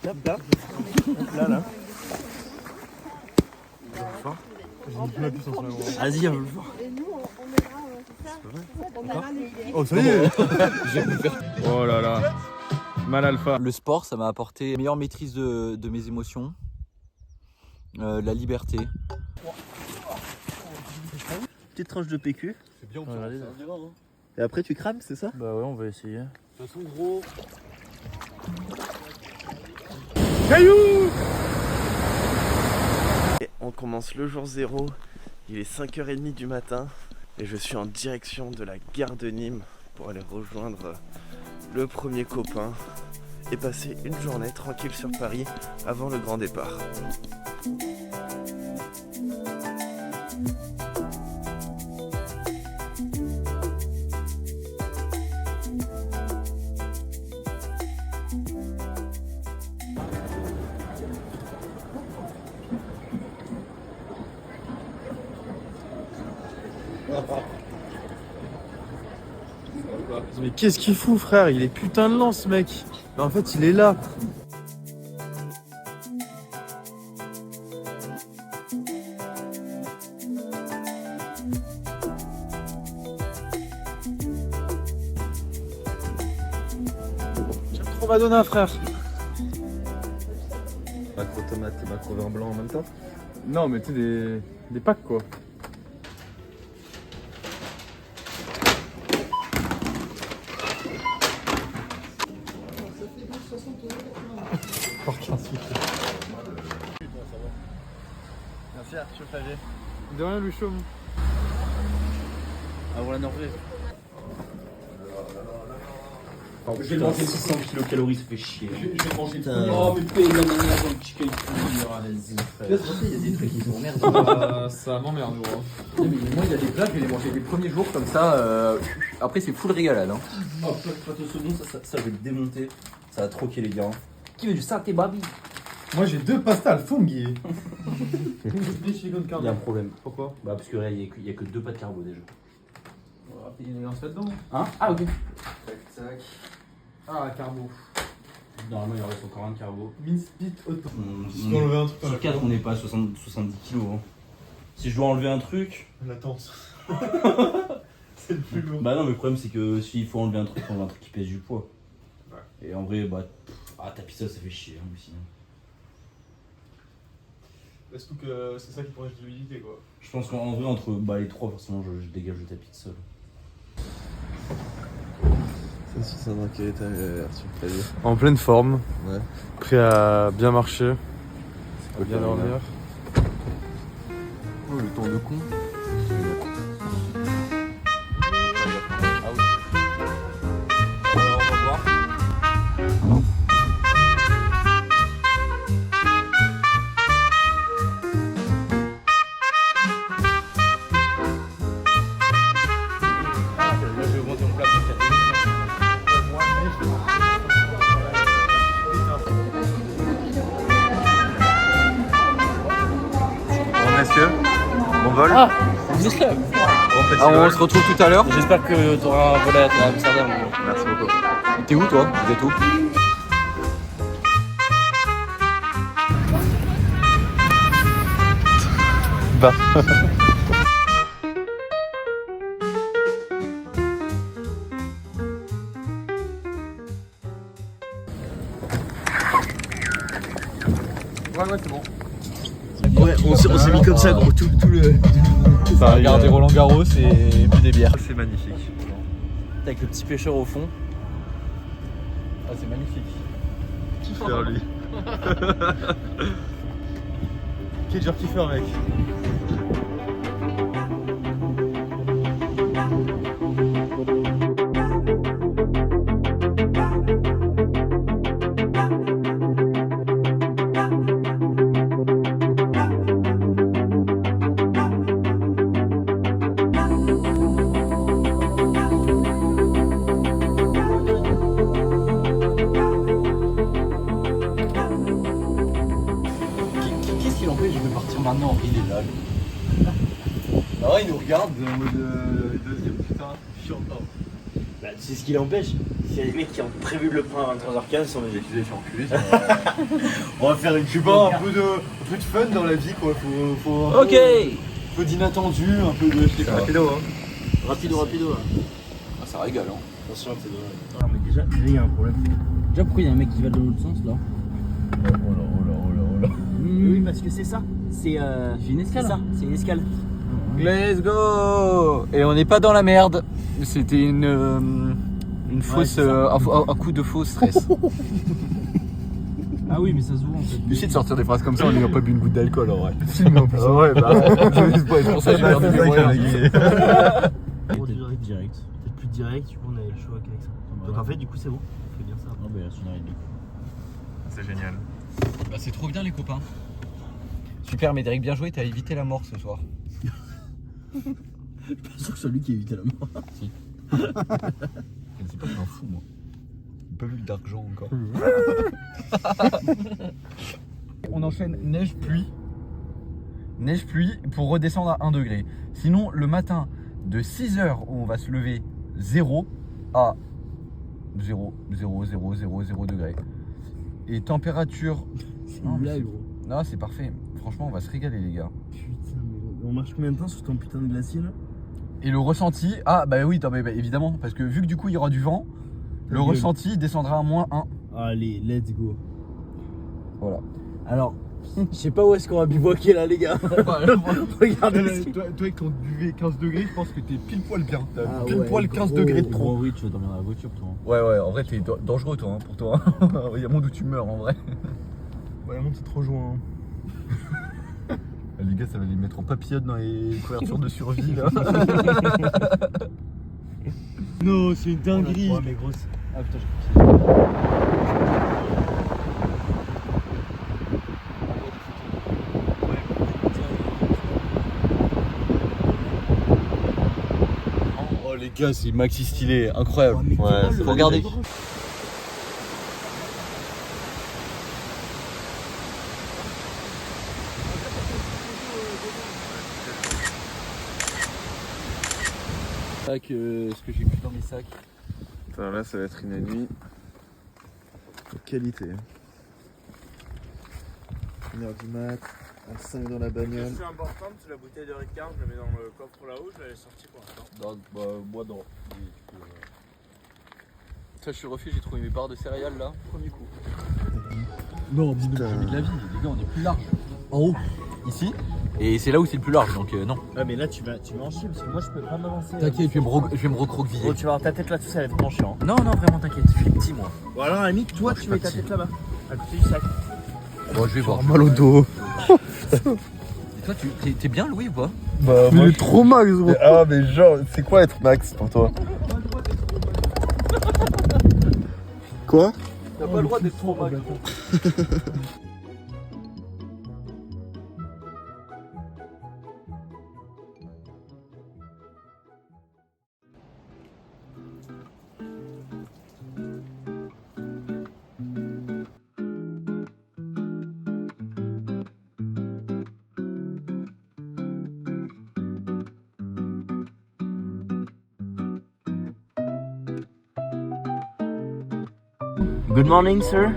Là. Vas-y, on veut le voir. Oh, ça y est. Oh là là. Mal alpha. Le sport, ça m'a apporté une meilleure maîtrise de mes émotions, la liberté. Petite tranche de PQ. C'est bien, Et après tu crames, c'est ça? Bah ouais, on va essayer. De toute façon, gros. Caillou! Et on commence le jour 0. Il est 5h30 du matin. Et je suis en direction de la gare de Nîmes pour aller rejoindre le premier copain et passer une journée tranquille sur Paris avant le grand départ. Mais qu'est-ce qu'il fout, frère? Il est putain de lent, ce mec. Mais en fait, il est là. J'aime trop Madonna, frère. Macro tomate et macro vin blanc en même temps. Non, mais tu sais, des packs, quoi. Merci Arthur Faget. De rien, Luchon. Avant la Norvège. Je vais manger 600 kilocalories, ça fait chier. Je vais manger Oh, mais paye la manière dans le chicken. Il y a des trucs qui sont merde. Ça m'emmerde, gros. Moi, il y a des plats, je vais les manger les premiers jours comme ça. Après, c'est full régalade. Hein. Oh, pâte au saumon, ça je vais le démonter. Ça va troquer les gars. Qui veut du saté babi? Moi, j'ai 2 pastas al funghi. Il y a un problème. Pourquoi? Bah, parce que là, il y a que 2 pâtes carbo déjà. On va payer une élégance là-dedans. Hein? Ah, ok. Tac, tac. Ah, carbo. Normalement, il en reste encore un de carbo. Mince pit auto. Si on enlever un truc sur 4, on n'est pas à 70 kilos. Hein. Si je dois enlever un truc. Latence. C'est le plus lourd. Bah, non, mais le problème, c'est que s'il faut enlever un truc, on enlève un truc qui pèse du poids. Ouais. Et en vrai, bah. Ta pizza, ça fait chier hein, aussi. Est-ce que c'est ça qui protège de l'humidité, quoi? Je pense qu'en vrai, entre les 3, forcément, je dégage le tapis de sol. Ça aussi, c'est un inquiétant Arthur Faget. En pleine forme. Ouais. Prêt à bien marcher. À bien Ok, dormir. Oh, le temps de con. Messieurs, bon vol. Ah, Bon petit on vol. se retrouve tout à l'heure. J'espère que tu auras un volet à Amsterdam. Merci beaucoup. T'es où, toi? Vous êtes où? Bah. Ouais, c'est bon. Ouais, on s'est mis comme ça, gros, tout le. Ça a regardé Roland Garros et bu des bières. C'est magnifique. Avec le petit pêcheur au fond. Ah, c'est magnifique. Kiffer lui. Quel genre kiffer, mec. Qu'est-ce qui l'empêche de partir maintenant en illégal? Ah ouais, il nous regarde en mode deuxième, putain, chiant. Bah, c'est ce qui l'empêche. qu'il y a des mecs qui ont prévu de le prendre à 23h15, on les accusés de faire enculer. On va faire une un peu de fun dans la vie quoi. Faut Ok. un peu d'inattendu, un peu de. Je sais pas. Rapido, hein. Rapido. Ah, ça régale, hein. Attention, c'est drôle. Non, mais déjà, il y a un problème. Déjà, pourquoi il y a un mec qui va dans l'autre sens là? Oh là. Oui, parce que c'est ça. C'est une escale. C'est ça, c'est une escale. Let's go. Et on n'est pas dans la merde. C'était une fausse, un coup de faux stress. Ah oui, mais ça se voit en fait. Essaye de sortir des phrases comme ça, on n'a pas bu une goutte d'alcool en vrai. Ah ouais, bah. C'est pour ça que j'ai perdu mes moyens. Direct. Peut-être plus direct, du coup on avait le choix avec ça. Donc en fait, du coup, c'est bon. On fait bien ça. Ah bah, là, c'est une arrêt. C'est génial. Bah, c'est trop bien, les copains. Super, Médéric, bien joué, t'as évité la mort ce soir. Je suis pas sûr que c'est lui qui a évité la mort. Si. Je ne sais pas, je m'en fous, moi. J'ai pas vu le d'argent encore. On enchaîne neige-pluie. Neige-pluie pour redescendre à 1 degré. Sinon, le matin, de 6h où on va se lever 0 à 0 degrés. Et température. C'est une blague, gros. Non, c'est parfait. Franchement, on va se régaler, les gars. Putain, mais on marche combien de temps sur ton putain de glacier là? Et le ressenti, ah bah oui, bah, évidemment, parce que vu que du coup il y aura du vent, le ressenti descendra à -1. Allez, let's go. Voilà. Alors, je sais pas où est-ce qu'on va bivouaquer là, les gars. Regardez. Toi avec ton duvet 15 degrés, je pense que t'es pile poil bien. T'as Ah pile ouais, poil 15 degrés de trop. Oui, tu vas dormir dans la voiture, toi. Ouais, en vrai t'es dangereux toi, hein, pour toi. Il y a un monde où tu meurs en vrai. Ouais, le monde c'est trop joint. Les gars, ça va les mettre en papillote dans les couvertures de survie là. Non, c'est une dinguerie. Ouais, mais grosse. Ah putain, j'ai Oh les gars, c'est maxi stylé, incroyable. Ouais, Regardez. Ce que j'ai mis dans mes sacs. Attends, là, ça va être une nuit de qualité. 1h du mat, à 5 dans la bagnole. C'est important, c'est la bouteille de Ricard, je la mets dans le coffre là-haut, je l'avais sortie pour l'instant. Moi non. Ça, je suis refait, j'ai trouvé mes barres de céréales là, premier coup. Non, dis-nous. J'ai mis de la vie, les gars, on est plus large. En haut, ici. Et c'est là où c'est le plus large, donc non. Ouais, mais là tu vas en chier parce que moi je peux pas m'avancer. T'inquiète, je vais me recroqueviller. Gros, tu vas avoir ta tête là, tout ça va être vraiment chiant. Non, vraiment, t'inquiète, je suis petit moi. Ou alors, à la limite, toi je tu suis mets pas ta petit. tête là-bas, à côté du sac. Bon, je vais voir. Mal au dos. Et toi, t'es bien Louis ou pas? Bah, il est trop max, gros. Ah, mais genre, c'est quoi être max pour toi? Quoi? T'as pas le droit d'être trop max. Good morning, sir.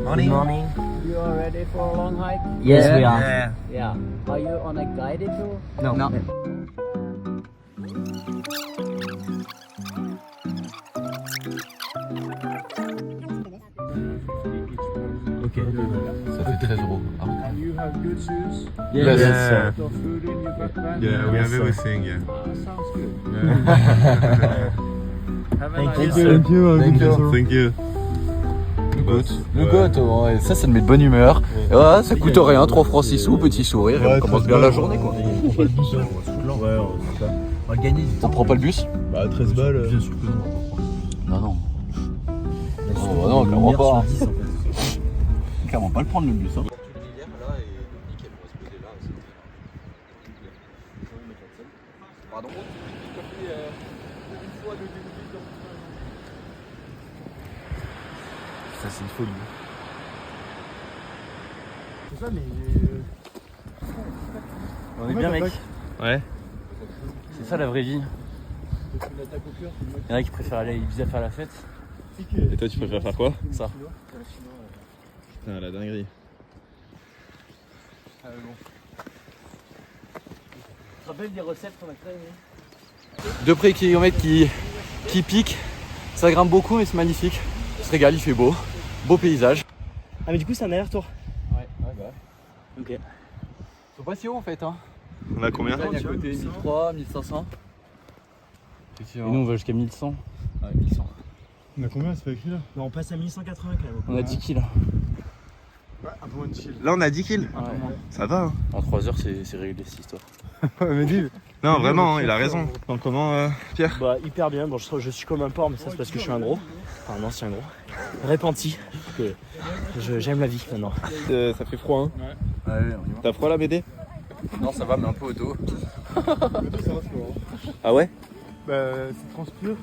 Morning. Good morning. You are ready for a long hike? Yes, we are. Yeah. Are you on a guided tour? No. Ok. Ça fait 13 €. Ah. And you have good shoes, Yes, Yeah. sir. your food in your backpack. Yeah, we have everything, yeah. Sounds good. Have a Thank nice you, day. sir. Thank you. Thank you. Le goût, ouais, ça me met de bonne humeur. Et voilà, ça coûte rien, 3 francs 6 sous, petit sourire, et on commence bien la journée quoi. On prend pas le bus, hein. Ouais, on va le gagner. On prend pas le bus? Bah, 13 balles. Bien sûr que non. Non. Oh, non, clairement pas. 10, en fait. Clairement pas le prendre le bus. Hein. Pardon. Ça, c'est une folie. C'est ça, mais. On est bien, mec. Ouais. C'est ça la vraie vie. Il y en a qui préfèrent aller à Ibiza faire la fête. Et toi, tu préfères faire quoi? Ça. Putain, la dinguerie. Tu te rappelles des recettes qu'on a créées? Deux près kilomètres qui piquent. Ça grimpe beaucoup mais c'est magnifique. On se régale, il fait beau. Beau paysage. Ah, mais du coup, c'est un aller-retour. Ouais, bah. Ok. Faut pas si haut en fait. Hein. On a combien? Montagne à côté, 1300, 1500. Et nous, on va jusqu'à 1100. Ouais, 1100. On a combien? C'est pas écrit là? On passe à 1180 quand même. On a 10 kills. Ouais, un peu moins de chill. Là, on a 10 kills. Ça va, hein? En 3 heures, c'est réglé cette histoire. Mais dis. Non, vraiment, il a raison. Donc, comment, Pierre? Bah, hyper bien. Bon, je suis comme un porc, mais ça, c'est parce que je suis un gros. Enfin, un ancien gros. Répenti. Que j'aime la vie maintenant. Ça fait froid, hein? Ouais, on y va. T'as froid là, BD? Non, ça va, mais un peu au dos. Ah ouais? Bah, c'est transpire.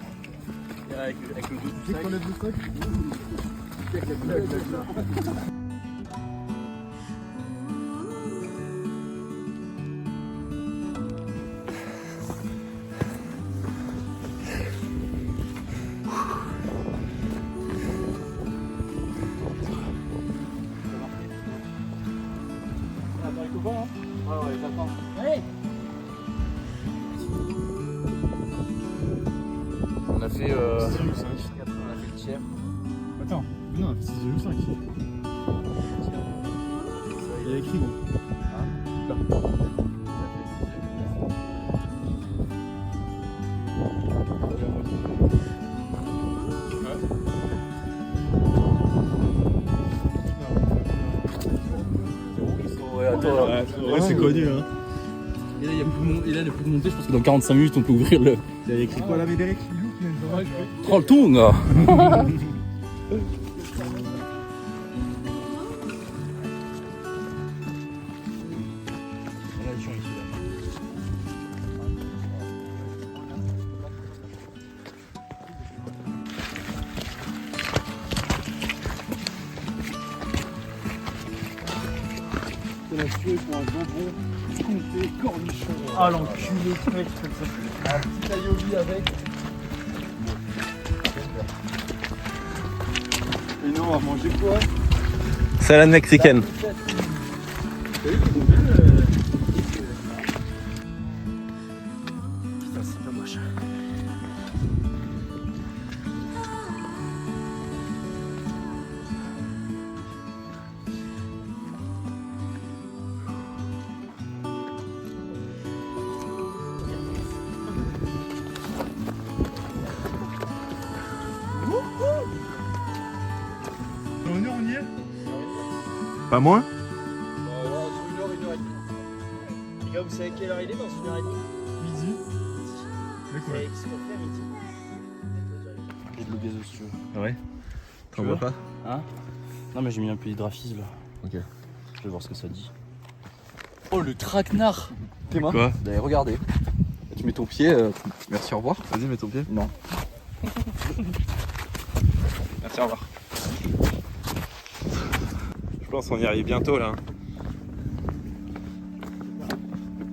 Avec le dos. Dès qu'on lève le sac. On a fait le tiers. Attends, non, 6,5. Il y a écrit gros. Ouais, attends. Ouais, c'est connu, hein. Et là, il y a plus de montée. Je pense que dans 45 minutes, on peut ouvrir le. Il y a écrit quoi là, Médéric? Prends le ton, là. Ah, l'enculé, mec, comme ça. Petit aïoli avec. Et non, on va manger quoi? Salade mexicaine. Putain, c'est pas moche. Dans une heure, on y est? Pas moins? Les gars, vous savez quelle heure il est dans une heure et demie? Midi. D'accord. Et qu'est-ce qu'on fait à midi? J'ai de l'eau gazeuse, si tu veux. Ouais. T'en vois pas? Hein? Non, mais j'ai mis un peu d'hydrafise là. Ok. Je vais voir ce que ça dit. Oh, le traquenard. Tes mains? Quoi? Allez, regardez. Tu mets ton pied. Merci, au revoir. Vas-y, mets ton pied. Non. Merci, au revoir. Je pense qu'on y arrive bientôt là.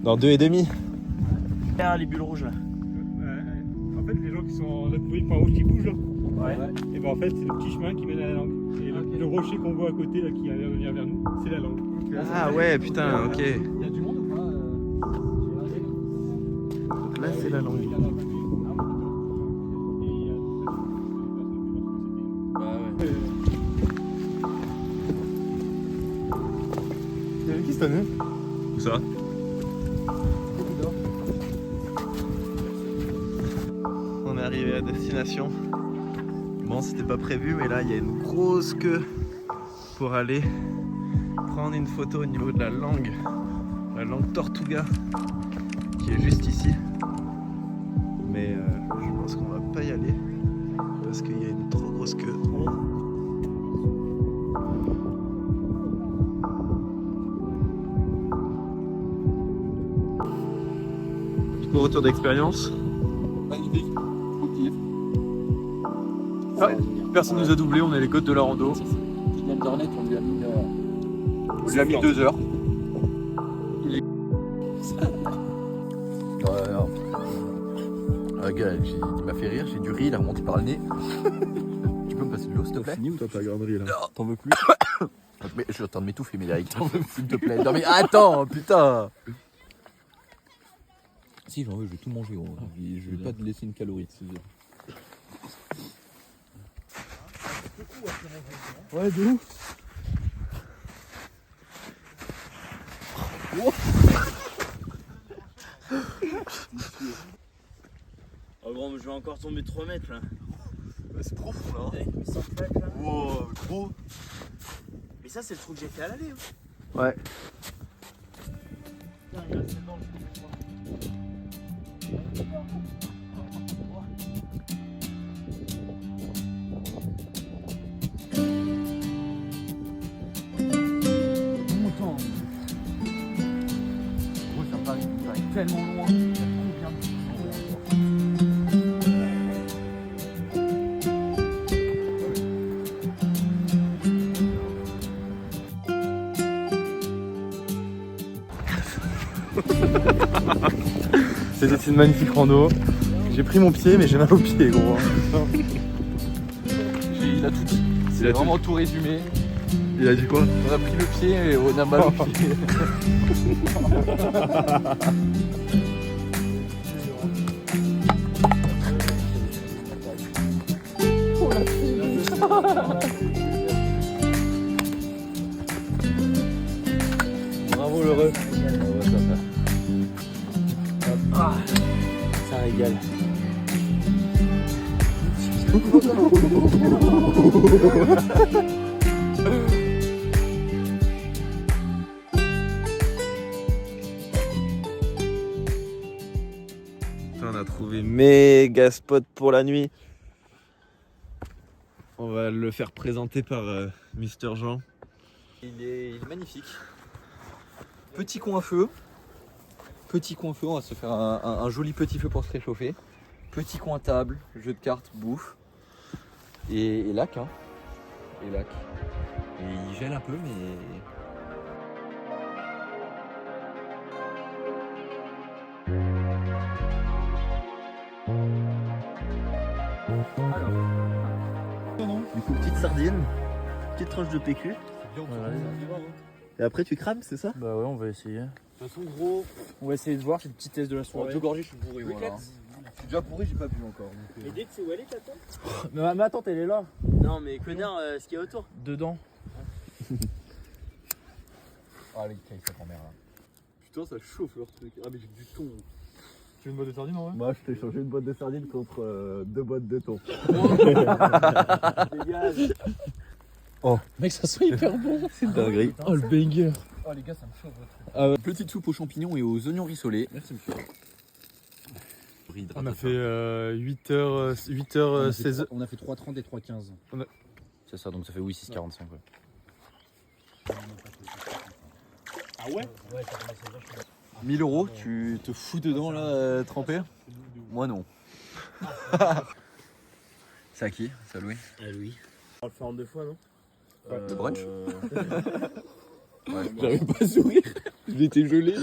Dans 2,5. Derrière les bulles rouges là. En fait, les gens qui sont là, vous voyez par rouge qui bougent là. Ouais. Et ben en fait, c'est le petit chemin qui mène à la langue. Et le rocher qu'on voit à côté là, qui a l'air de venir vers nous, c'est la langue. Ah ouais, putain, ok. Il y a du monde ou pas Donc là, c'est la langue. Bah ouais. Il y avait qui cette année? Où ça? On est arrivé à destination. Bon, c'était pas prévu, mais là, il y a une grosse queue pour aller prendre une photo au niveau de la langue Tortuga, qui est juste ici. Mais je pense qu'on va pas y aller parce qu'il y a une trop grosse queue. Du coup, retour d'expérience. Magnifique. Ah, personne nous a doublé, on est les côtes de la rando. Internet, on lui a mis. On lui a mis 2 heures. Un gars, il m'a fait rire, j'ai du riz, il a remonté par le nez. te plaît. Fini ou toi ta garderie là? T'en veux plus? Mais je suis en train de m'étouffer, Médéric. T'en veux, s'il te plaît. Non mais attends, putain. Si j'en veux, je vais tout manger. Gros. Je vais pas te laisser une calorie. Ouais, de ouf. Oh gros, je vais encore tomber de 3 mètres là. C'est profond là. Avec mes 100 plaques là. Wow, gros. Mais ça, c'est le trou que j'ai fait à l'aller. Hein. Ouais. Putain, il reste dedans, je crois. Longtemps. Gros, ça paraît tellement loin. Il y a combien de C'était une magnifique rando. J'ai pris mon pied mais j'ai mal au pied gros. Il a tout dit. Il a Vraiment tout résumé. Il a dit quoi? On a pris le pied et on a mal au pied. Bravo l'heureux. Ah, ça régale. On a trouvé méga spot pour la nuit. On va le faire présenter par Mister Jean. Il est magnifique. Petit coin feu. Petit coin feu, on va se faire un joli petit feu pour se réchauffer. Petit coin table, jeu de cartes, bouffe. Et lac, hein. Et lac. Et il gèle un peu, mais. Du coup, petite sardine, petite tranche de PQ. Et après, tu crames, c'est ça? Bah ouais, on va essayer. De toute façon, gros, On va essayer de voir, c'est le petit test de la soirée. Deux gorgées, je suis bourré. Voilà. Je suis déjà bourré, j'ai pas bu encore. Mais dès que c'est où elle est, ta tante? Mais ma tante, elle est là. Non, mais connard, ce qu'il y a autour. Dedans. Ah, les cailles, sa grand-mère là. putain, ça chauffe leur truc. Ah, mais j'ai du thon. Tu veux une boîte de sardines en vrai? Moi, je t'ai changé une boîte de sardines contre 2 boîtes de thon. Dégage. Mec, ça sent hyper bon. C'est dinguerie. Oh, le banger. Oh, les gars, ça me chauffe votre truc. Petite soupe aux champignons et aux oignons rissolés. Merci, monsieur. On a fait 8h, 16h. On a fait 3h30 et 3h15. C'est ça, donc ça fait oui 6h45. Ouais. Ah ouais? 1000 €, tu te fous dedans là, trempé? Moi non. C'est à qui? C'est à Louis? Ah oui. On va le faire en 2 fois, non? Le brunch? Ouais, J'arrive pas à sourire. Il était gelé.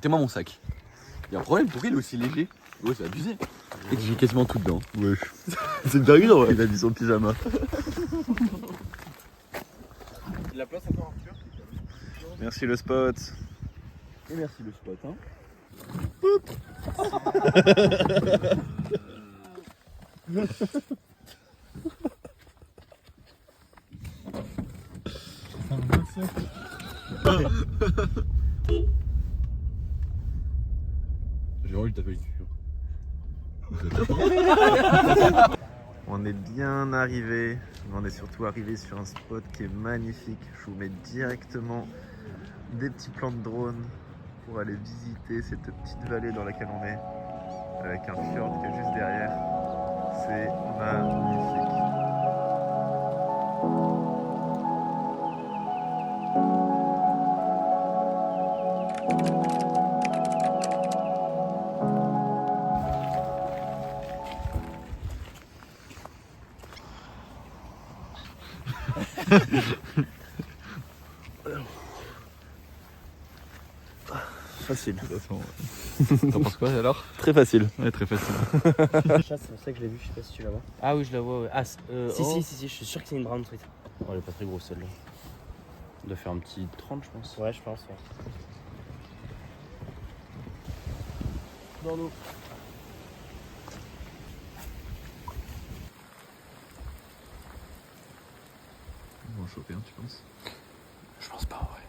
T'es-moi mon sac. Y'a un problème, pourquoi il est aussi léger? Ouais, c'est abusé. Et j'ai quasiment tout dedans. Wesh. C'est une dinguerie, ouais. Il a mis son pyjama. La place encore Arthur? Merci le spot. Et merci le spot. Hein. J'ai envie de taper dessus. On est bien arrivé, mais on est surtout arrivé sur un spot qui est magnifique. Je vous mets directement des petits plans de drone pour aller visiter cette petite vallée dans laquelle on est, avec un fjord qui est juste derrière. C'est magnifique. facile. T'en penses quoi alors? Très facile. Ouais, très facile. Chat, c'est pour ça que je l'ai vu, je sais pas si tu la vois. Ah oui, je la vois, ouais. Ah, Si, je suis sûr que c'est une brown truite. Oh, elle est pas très grosse celle-là. On doit faire un petit 30, je pense. Ouais, je pense. Ouais. Dans l'eau. On va en choper un, tu penses? Je pense pas, ouais.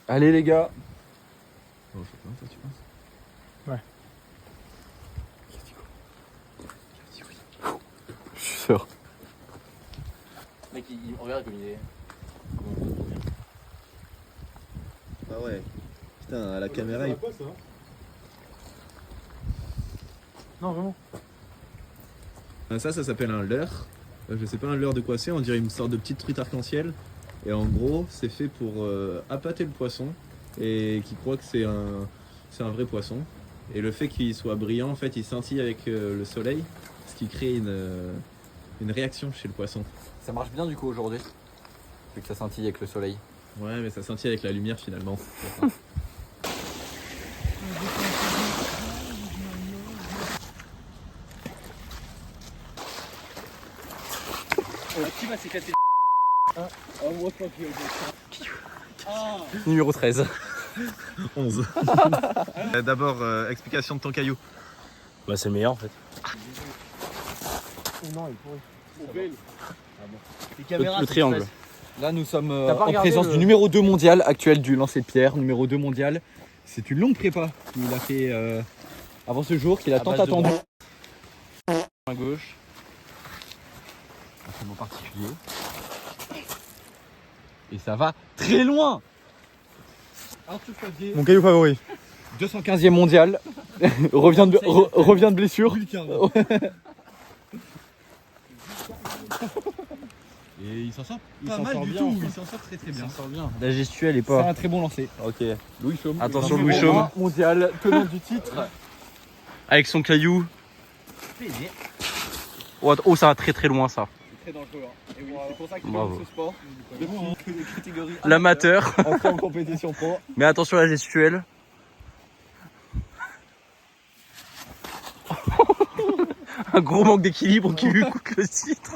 Allez les gars. On va en choper un, toi, tu penses? Ouais. Je suis sûr. Mec, il regarde comme il est. Ah ouais. Putain, à la caméra, il... Non, vraiment. Ça s'appelle un leurre. Je sais pas un leurre de quoi c'est, on dirait une sorte de petite truite arc-en-ciel. Et en gros, c'est fait pour appâter le poisson et qui croit que c'est un vrai poisson. Et le fait qu'il soit brillant, en fait, il scintille avec le soleil, ce qui crée une réaction chez le poisson. Ça marche bien du coup aujourd'hui. Vu que ça scintille avec le soleil. Ouais, mais ça scintille avec la lumière finalement. Qui va s'éclater? Numéro 13. 11. D'abord, explication de ton caillou. Bah, c'est le meilleur en fait. Oh non, il pourrait. Les caméras, Le triangle. Là nous sommes T'as pas en regardé présence le- du numéro 2 mondial actuel du lancer de pierre. Numéro 2 mondial. C'est une longue prépa qu'il a fait avant ce jour, qu'il a tant base de attendu. À gauche. Un mot particulier. Et ça va très loin. Mon caillou favori. 215e mondial. revient de blessure. Et il s'en sort pas mal du tout. Il s'en sort très très bien. La gestuelle est C'est pas. un très bon lancer. Ok. Louis Chaume. Attention, Numéro Louis Chaume. 1 mondial, tenant du titre. Avec son caillou. Oh, ça va très très loin ça. Très dangereux. Et oui, c'est pour ça qu'il Bravo. aime ce sport. Depuis des catégories L'amateur. entré en compétition pro. Mais attention à la gestuelle. Un gros manque d'équilibre qui lui coûte le titre.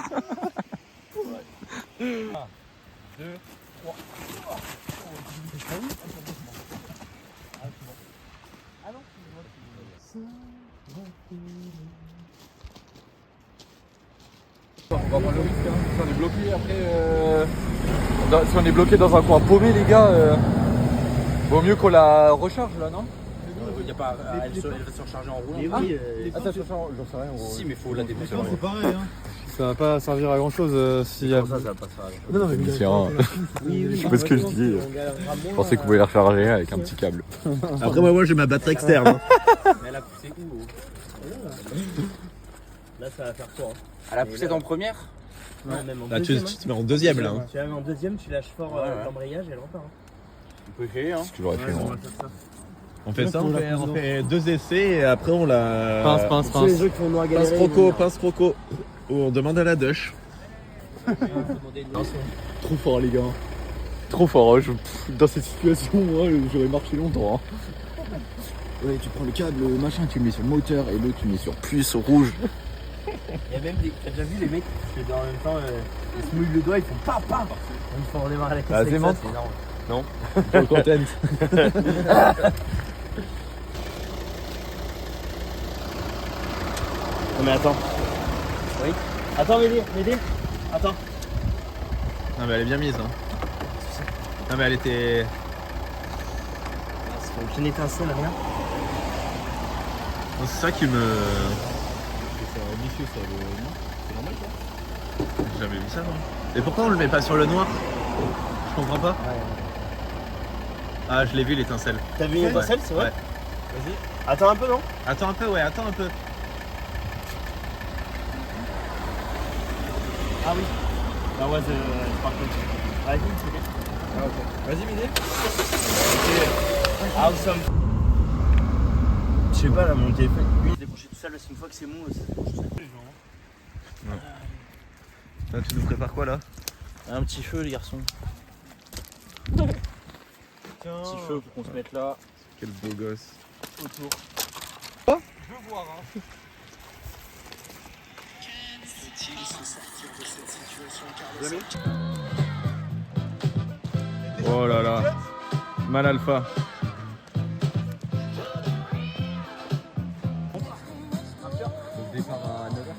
On va prendre le risque, hein. Si on est bloqué après, si on est bloqué dans un coin paumé, les gars, vaut mieux qu'on la recharge là, non? Il y a pas, elle va se recharger en roulant. Mais oui, Ah, ça se recharge, j'en sais rien. Si, mais faut la déposer. C'est pareil, hein. Ça va pas servir à grand chose s'il y a. Ça va pas se faire. Non, mais Je sais pas ce que je dis. Je pensais qu'on pouvait la recharger avec un petit câble. Après, moi j'ai ma batterie externe. Hein. Mais elle a poussé où? Là, ça va faire quoi? Elle a poussé en première. Ouais, même en Là, tu deuxième. te mets en deuxième là. Hein. Tu la mets en deuxième, tu lâches fort Ouais. l'embrayage et elle repart. On peut essayer, hein. Ce que j'aurais fait moi. On fait ça, on fait 2 essais et après on la. Pince. C'est les gens qui vont nous Pince galérer. croco, pince croco. Ou on demande à la douche. Trop fort, les gars. Trop fort. Hein. Dans cette situation, moi, j'aurais marché longtemps. Hein. Ouais, tu prends le câble, machin, tu le mets sur le moteur et l'autre, tu le mets sur plus rouge. Il y a même des. T'as déjà vu les mecs qui en même temps ils se mouillent le doigt, ils font pa. Une fois on démarre la caisse. Ah, avec c'est ça, mental. c'est énorme. Pour le content. Non mais attends. Oui. Attends Médé. Attends. Non mais elle est bien mise. Hein. Non mais elle était. C'est aucune étincelle, rien. Non, c'est ça qui me. C'est ambitieux ça, c'est normal ça. J'ai jamais vu ça non. Et pourquoi on le met pas sur le noir? Je comprends pas. Ah je l'ai vu l'étincelle. T'as vu une étincelle, c'est vrai? Ouais. Vas-y. Attends un peu, non? Attends un peu, ouais, attends un peu. Ah oui. That was perfect. I think it's okay. Ah, ok. Vas-y, Médé. Awesome. Je sais pas là, mon téléphone. Lui, il se décroche tout seul, c'est une fois que c'est mou, ça se décroche tout seul. Là tu nous prépares quoi là? Un petit feu, les garçons. Tiens. Petit feu pour qu'on se mette là. Quel beau gosse. autour. Oh, je veux voir, hein. Oh là là. Mal alpha. Départ à 9h.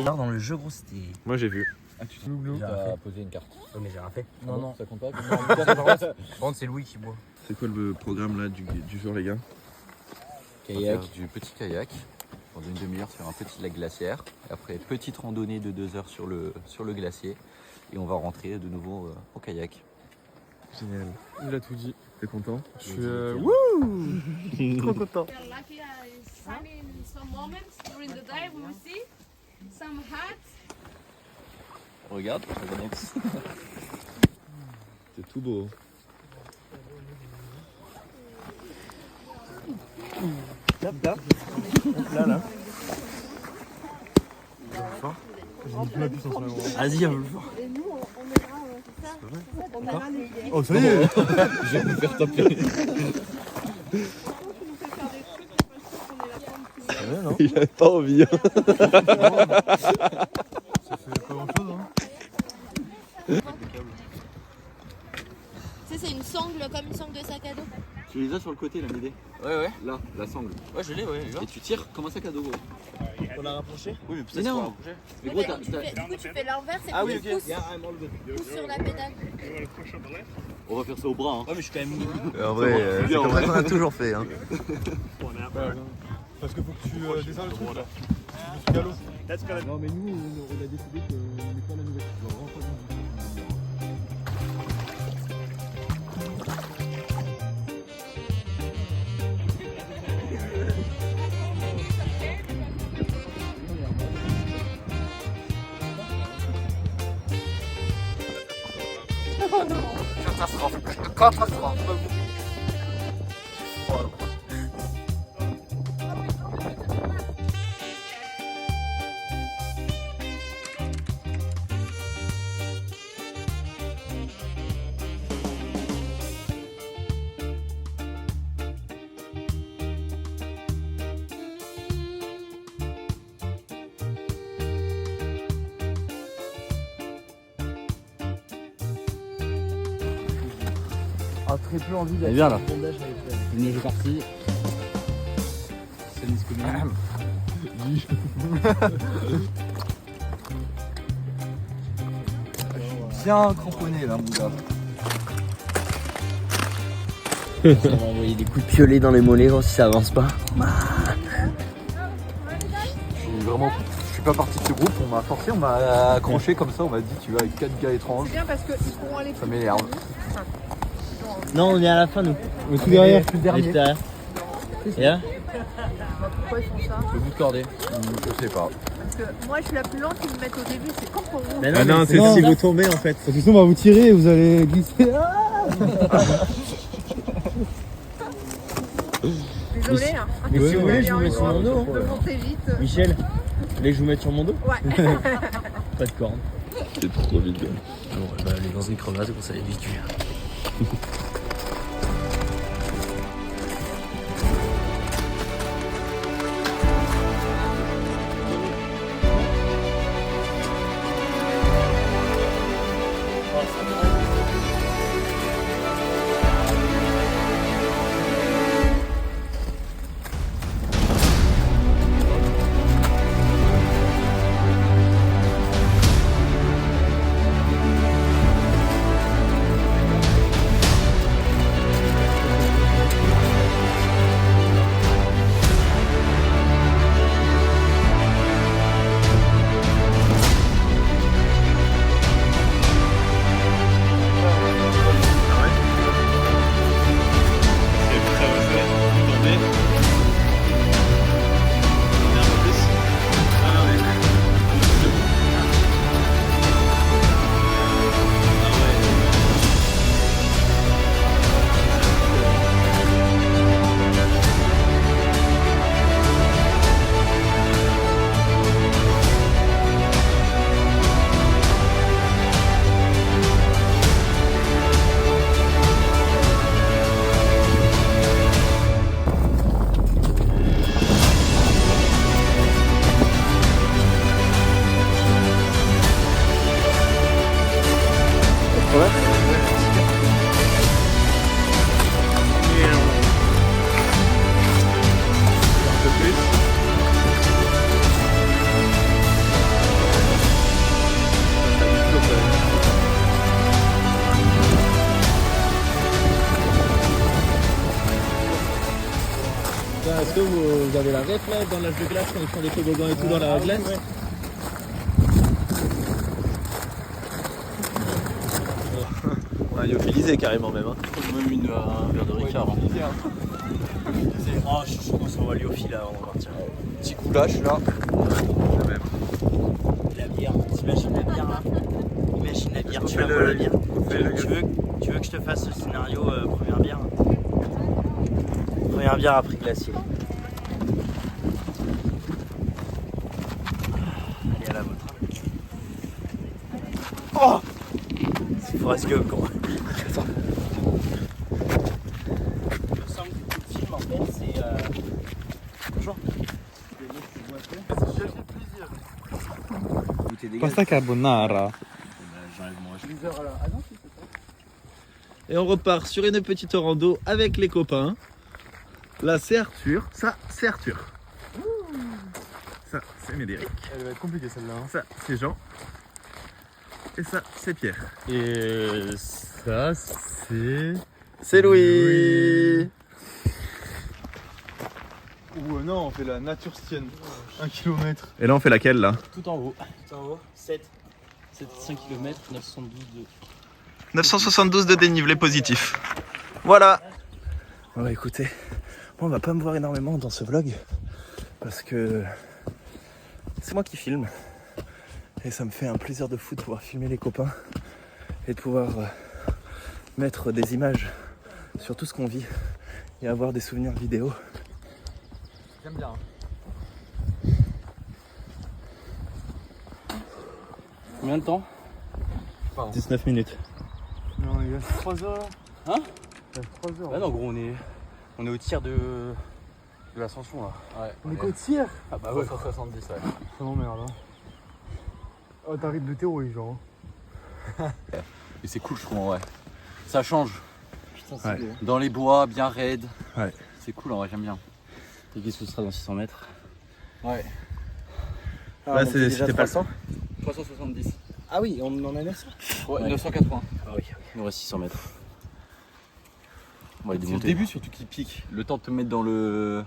Alors dans le jeu gros c'était. Moi j'ai vu. Ah, tu as posé une carte. Oh mais j'ai rien fait. Non, non, ça compte pas. Par contre c'est Louis qui boit. C'est quoi le programme là du jour les gars? On va faire du petit kayak pendant une demi-heure sur un petit lac glaciaire. Et après, petite randonnée de 2 heures sur le glacier. Et on va rentrer de nouveau au kayak. Génial. Il a tout dit. T'es content? Je suis Trop content. We are lucky sun in some moments during the day we will see some hats. Regarde, ça danse. C'est tout beau. Vas-y, on veut le voir. Et nous on ira, c'est ça? On ira les Oh ça y est. Je vais me faire taper. Il a pas envie. Tu sais, c'est une sangle comme une sangle de sac à dos. Tu les as sur le côté, la Médée? Ouais. Là, la sangle. Ouais, je l'ai, ouais. Et tu tires comme un sac à dos, gros. On l'a rapproché? Oui, mais peut-être non. Mais gros, Du coup, tu fais l'inverse et Ah oui, tu ok. pousses sur la pédale. On va faire ça au bras. Hein. Ouais, mais je suis quand même mou. En vrai, c'est comme ça qu'on a toujours fait. Hein. Parce qu'il faut que tu descends le truc là. Je suis à l'eau. Non mais nous on a décidé qu'on n'est pas la nouvelle. On va vraiment pas Ah, très peu envie d'être. Viens là. Bondage avec elle. Le neige est parti. C'est Nice commune. Bien cramponné là, mon gars. On va envoyer des coups de piolet dans les mollets voir si ça avance pas. Je suis pas parti de ce groupe, on m'a forcé, on m'a accroché comme ça, on m'a dit tu vas avec 4 gars étranges. C'est bien parce qu'ils pourront aller Ça m'énerve. Non, on est à la fin nous. On est tout derrière. Tout derrière. Et là? Pourquoi ils font ça? Le bout de cordée. Je sais pas. Parce que moi je suis la plus lente, ils me mettent au début, c'est quand pour vous. Mais Ah non, mais c'est Non. si vous tombez en fait. De toute façon on va vous tirer et vous allez glisser. Désolé, hein. Mais si vous voulez, je vous mets sur mon dos. De monter vite. Michel, vous voulez que je vous mette sur mon dos? Ouais. Pas de corne. C'est trop vite. Bon, bah, aller dans une crevasse, comme ça évite. Est-ce que vous avez la ref là dans l'âge de glace quand ils font des toboggans et tout dans la glace? On a lyophilisé carrément même. Hein. Même un verre de Ricard. Oh, je suis chaud qu'on s'envoie lyophiles là avant de partir. Petit goulash là. La bière, t'imagines la bière là? Imagine la bière, tu vas le- boire la bière. on fait le- Tu veux que je te fasse le scénario première bière? Première bière après glacier. Allez à la vôtre. Oh! C'est Forrest Gump quoi. Il me semble que tout le film en fait c'est... Bonjour. Pasta carbonara. Et on repart sur une petite rando avec les copains. Là c'est Arthur, ça c'est Arthur. Ça c'est Médéric, Elle va être compliquée celle-là. ça c'est Jean. Et ça c'est Pierre. Et ça c'est... C'est Louis. Ou non, on fait la Naturstienne. 1 km. Et là on fait laquelle là? Tout en haut. 7. 5 km, 972 de... 972 de dénivelé positif. Voilà. Bon, écoutez, on va pas me voir énormément dans ce vlog parce que c'est moi qui filme et ça me fait un plaisir de fou de pouvoir filmer les copains et de pouvoir mettre des images sur tout ce qu'on vit et avoir des souvenirs vidéo. J'aime bien. Combien de temps? 19 minutes. Non, il reste 3 heures. Hein? Il reste 3 heures. Bah non gros, on est au tiers de l'ascension là. Ouais. On est qu'au tir. Ah bah ouais. 370 ouais. Ça m'emmerde. Hein. Oh, t'arrives de théorie, genre. Et c'est cool je trouve en vrai. Ça change. Putain, c'est Ouais. beau. Dans les bois, bien raide. Ouais. C'est cool en vrai, j'aime bien. Et qu'est-ce que ce sera dans 600 mètres? Ouais. Là, c'était pas le temps. 370. Ah oui, on en a 900? Ouais, 980. Ah oui, il nous reste 600 mètres. On va les C'est le démonter. début surtout qui pique. Le temps de te mettre dans le...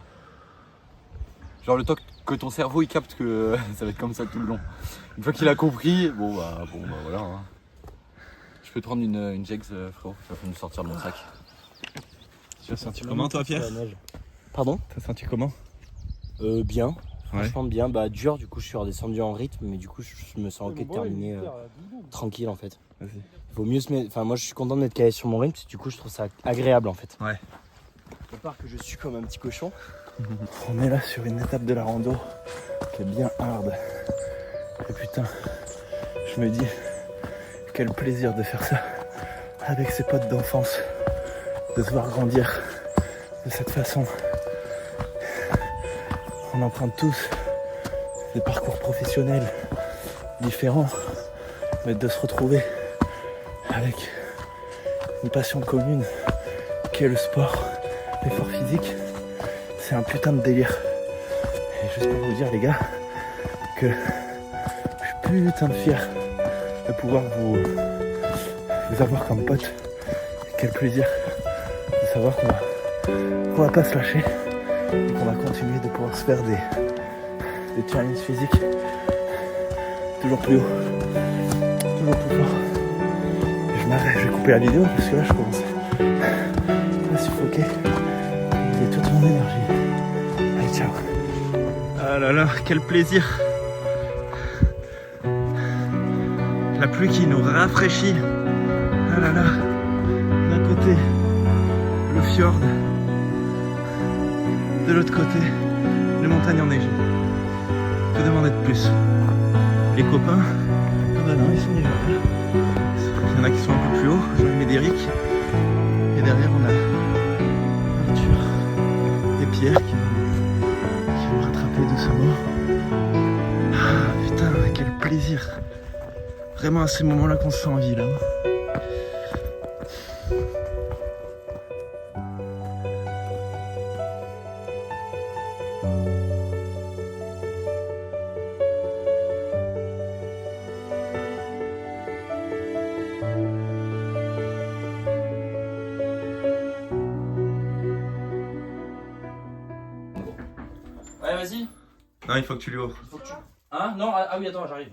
Genre le temps que ton cerveau il capte que ça va être comme ça tout le long. Une fois qu'il a compris, bon bah voilà. Hein. Je peux te prendre une Jegs frérot, ça va nous sortir de mon sac. Tu as senti comment toi Pierre? Pardon? T'as senti comment? Bien. Ouais. Franchement bien. Bah dur, du coup je suis redescendu en rythme, mais du coup je me sens ok de terminer tranquille en fait. Vas-y. Vaut mieux se mettre... Enfin moi je suis content d'être calé sur mon rythme, parce que du coup je trouve ça agréable en fait. Ouais. À part que je suis comme un petit cochon. On est là sur une étape de la rando qui est bien hard. Et putain, je me dis, quel plaisir de faire ça avec ses potes d'enfance, de se voir grandir de cette façon. On emprunte tous des parcours professionnels différents, mais de se retrouver avec une passion commune qui est le sport, l'effort physique. C'est un putain de délire. Et juste pour vous dire les gars que je suis putain de fier de pouvoir vous avoir comme pote. Quel plaisir de savoir qu'on va pas se lâcher et qu'on va continuer de pouvoir se faire des challenges physiques toujours plus haut, toujours plus fort. Je m'arrête, je vais couper la vidéo parce que là je commence à suffoquer. Et toute mon énergie. Allez, ciao. Ah là là, quel plaisir. La pluie qui nous rafraîchit. Ah là là. D'un côté, le fjord. De l'autre côté, les montagnes enneigées. Que demander de plus? Les copains, ah bah non, ils sont déjà là. Il y en a qui sont un peu plus haut, Jean et Médéric. Et derrière, on a Arthur et Pierre qui vont rattraper doucement. Ah putain, quel plaisir. Vraiment à ces moments-là qu'on se sent en vie là. Ouais, vas-y. Non, il faut que tu lui ouvres. Hein? Non, ah oui, attends, j'arrive.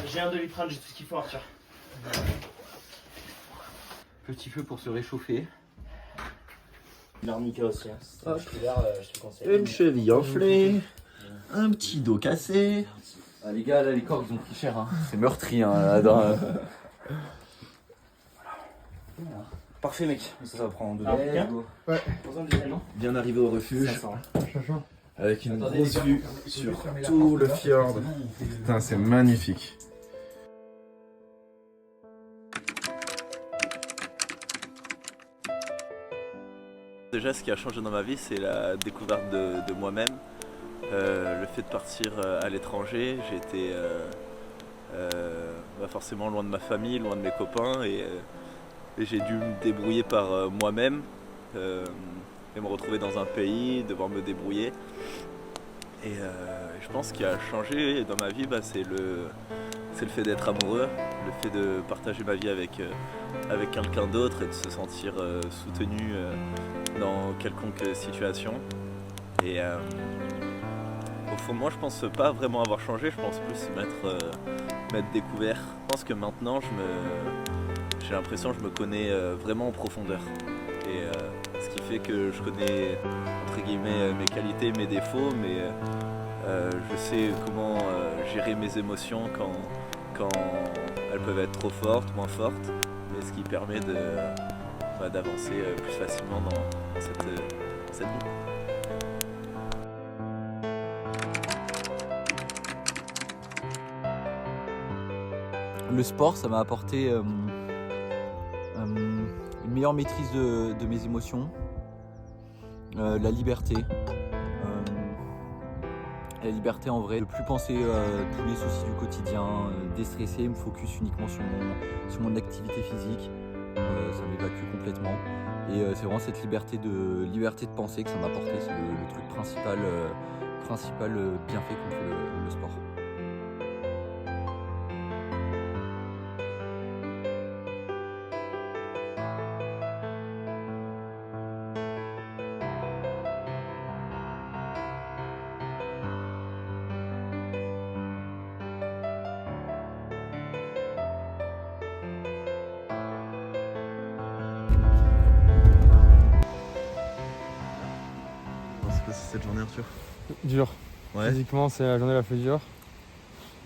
J'ai un demi-train, j'ai tout ce qu'il faut, Arthur. Petit feu pour se réchauffer. L'arnica aussi. Hein. Je te conseille. Une cheville enflée, un petit dos cassé. Ah, les gars, là, les corps, ils ont pris cher. Hein. C'est meurtri. Hein, là, dans, Voilà. Parfait, mec. Ça va prendre 2 Ouais. Bien arrivé au refuge. 500. Avec une grosse vue sur tout le fjord. Putain, c'est magnifique. Déjà, ce qui a changé dans ma vie, c'est la découverte de moi-même. Le fait de partir à l'étranger, j'ai été forcément loin de ma famille, loin de mes copains, et j'ai dû me débrouiller par moi-même et me retrouver dans un pays, devoir me débrouiller. Et je pense qu'il a changé dans ma vie, c'est le fait d'être amoureux, le fait de partager ma vie avec quelqu'un d'autre et de se sentir soutenu dans quelconque situation. Et au fond de moi, je pense pas vraiment avoir changé, je pense plus m'être découvert. Je pense que maintenant, j'ai l'impression que je me connais vraiment en profondeur. Et ce qui fait que je connais entre guillemets mes qualités, mes défauts, mais je sais comment gérer mes émotions quand elles peuvent être trop fortes, moins fortes, mais ce qui permet d'avancer plus facilement dans cette vie. Le sport, ça m'a apporté une meilleure maîtrise de mes émotions, la liberté. La liberté en vrai, de plus penser tous les soucis du quotidien, déstresser, me focus uniquement sur mon activité physique, ça m'évacue complètement. Et c'est vraiment cette liberté de penser que ça m'a apporté, c'est le truc principal bienfait qu'on fait le sport. C'est quoi cette journée, Arthur? Dur. Ouais. Physiquement, c'est la journée la plus dure.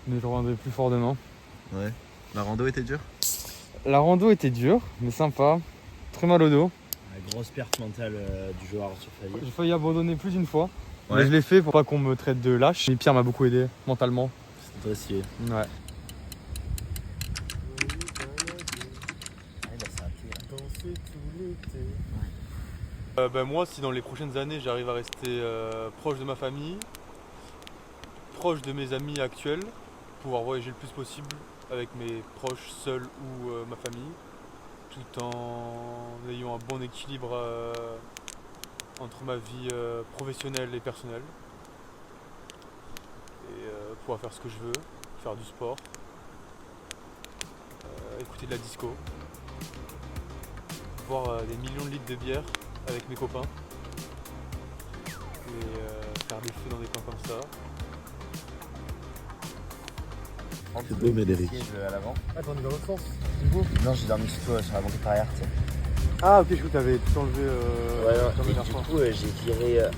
Mais je reviendrai plus fort demain. Ouais. La rando était dure? La rando était dure, mais sympa. Très mal au dos. La grosse perte mentale du joueur Arthur Faye. J'ai failli abandonner plus d'une fois. Ouais. Mais je l'ai fait pour pas qu'on me traite de lâche. Mais Pierre m'a beaucoup aidé mentalement. C'était très stylé. Ouais. Moi, si dans les prochaines années j'arrive à rester proche de ma famille, proche de mes amis actuels, pouvoir voyager le plus possible avec mes proches, seuls ou ma famille, tout en ayant un bon équilibre entre ma vie professionnelle et personnelle, et pouvoir faire ce que je veux, faire du sport, écouter de la disco, boire des millions de litres de bière avec mes copains et faire des feux dans des coins comme ça. C'est beau, Médéric. À l'avant. Attends, on est dans l'autre sens. Non, j'ai dormi sur toi, sur la banquette arrière, tu sais. Ah ok, je crois que t'avais tout enlevé. Et du coup, j'ai viré.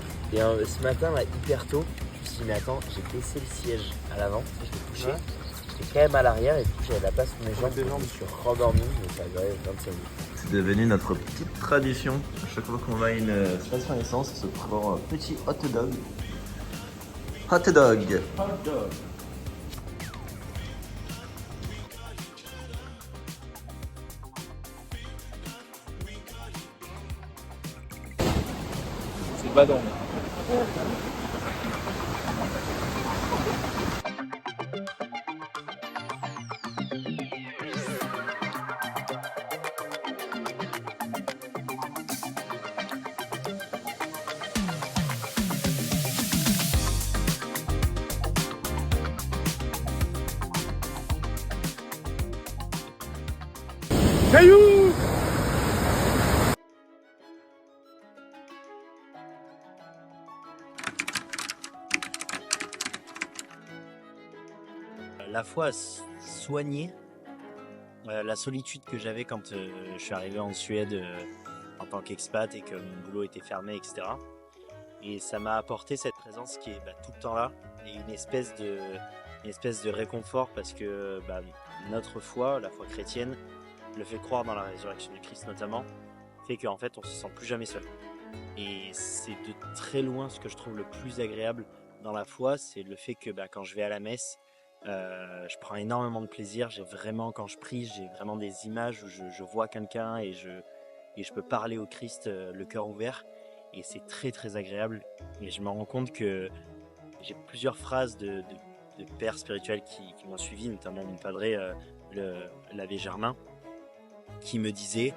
Ce matin, là, hyper tôt, je me suis dit, mais attends, j'ai baissé le siège à l'avant, je l'ai touché. Ouais. J'étais quand même à l'arrière, et du coup, j'avais la place pour mes jambes. des Je jambes. me suis rendormi, mais ça a duré 25 minutes. C'est devenu notre petite tradition. À chaque fois qu'on va à une station essence, on se prend un petit hot dog. Hot dog. C'est badant. Caillou! la fois soigné la solitude que j'avais quand je suis arrivé en Suède en tant qu'expat et que mon boulot était fermé, etc. Et ça m'a apporté cette présence qui est tout le temps là et une espèce de réconfort parce que notre foi, la foi chrétienne, le fait croire dans la résurrection du Christ notamment, fait qu'en fait on se sent plus jamais seul. Et c'est de très loin ce que je trouve le plus agréable dans la foi, c'est le fait que quand je vais à la messe, je prends énormément de plaisir. Quand je prie, j'ai vraiment des images où je vois quelqu'un et je peux parler au Christ le cœur ouvert. Et c'est très très agréable. Et je me rends compte que j'ai plusieurs phrases de pères spirituels qui m'ont suivi, notamment mon padré, l'abbé Germain, qui me disait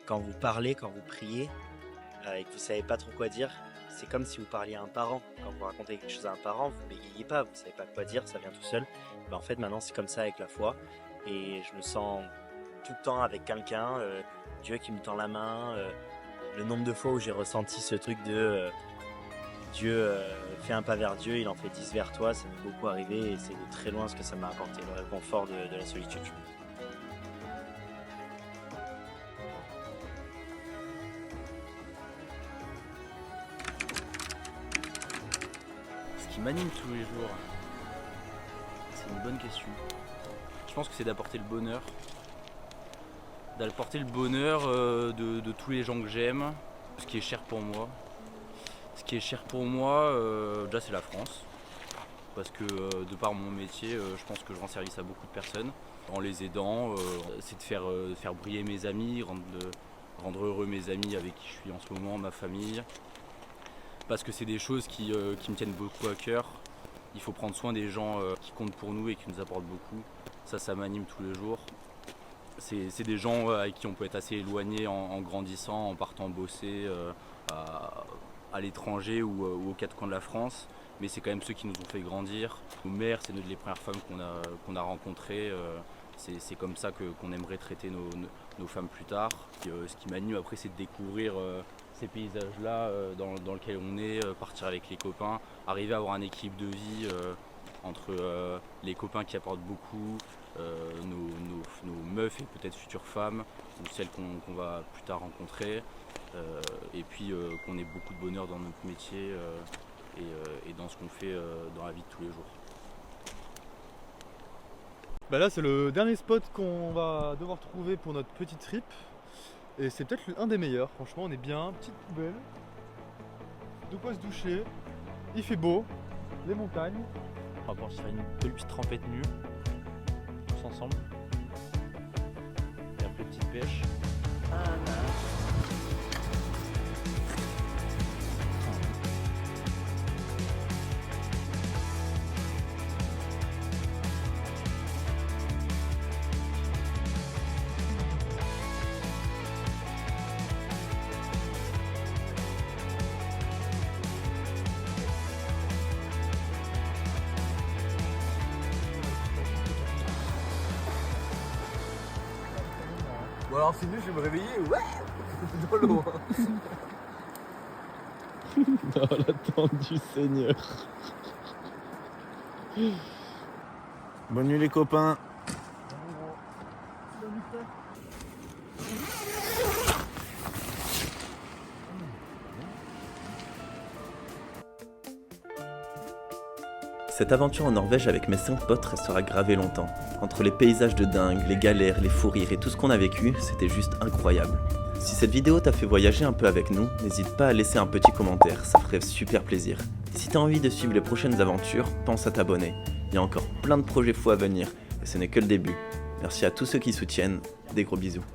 quand vous parlez, quand vous priez et que vous savez pas trop quoi dire, c'est comme si vous parliez à un parent. Quand vous racontez quelque chose à un parent, vous bégayez pas, vous savez pas quoi dire, ça vient tout seul. En fait, maintenant, c'est comme ça avec la foi. Et je me sens tout le temps avec quelqu'un, Dieu qui me tend la main. Le nombre de fois où j'ai ressenti ce truc de Dieu fait un pas vers Dieu, il en fait 10 vers toi, ça m'est beaucoup arrivé et c'est de très loin ce que ça m'a apporté, le réconfort de la solitude. Ce qui m'anime tous les jours, c'est une bonne question. Je pense que c'est d'apporter le bonheur. D'apporter le bonheur de tous les gens que j'aime, ce qui est cher pour moi. Ce qui est cher pour moi, déjà c'est la France. Parce que de par mon métier, je pense que je rends service à beaucoup de personnes. En les aidant, c'est de faire briller mes amis, rendre heureux mes amis avec qui je suis en ce moment, ma famille. Parce que c'est des choses qui me tiennent beaucoup à cœur. Il faut prendre soin des gens qui comptent pour nous et qui nous apportent beaucoup. Ça m'anime tous les jours. C'est des gens avec qui on peut être assez éloigné en grandissant, en partant bosser à l'étranger ou aux quatre coins de la France. Mais c'est quand même ceux qui nous ont fait grandir. Nos mères, c'est les premières femmes qu'on a rencontrées. C'est comme ça qu'on aimerait traiter nos femmes plus tard. Ce qui m'anime après, c'est de découvrir ces paysages-là dans lesquels on est, partir avec les copains, arriver à avoir un équilibre de vie entre les copains qui apportent beaucoup, nos meufs et peut-être futures femmes, ou celles qu'on va plus tard rencontrer, et puis qu'on ait beaucoup de bonheur dans notre métier et dans ce qu'on fait dans la vie de tous les jours. Là c'est le dernier spot qu'on va devoir trouver pour notre petit trip. Et c'est peut-être un des meilleurs, franchement on est bien, petite poubelle, de quoi se doucher, il fait beau, les montagnes. On va pouvoir se faire une petite trempette nue, tous ensemble. Et un peu de petite pêche. Bon alors c'est mieux, je vais me réveiller, ouais, dans l'eau. Dans l'attente du Seigneur. Bonne nuit les copains. Cette aventure en Norvège avec mes 5 potes restera gravée longtemps. Entre les paysages de dingue, les galères, les fous rires et tout ce qu'on a vécu, c'était juste incroyable. Si cette vidéo t'a fait voyager un peu avec nous, n'hésite pas à laisser un petit commentaire, ça ferait super plaisir. Si t'as envie de suivre les prochaines aventures, pense à t'abonner. Il y a encore plein de projets fous à venir, et ce n'est que le début. Merci à tous ceux qui soutiennent, des gros bisous.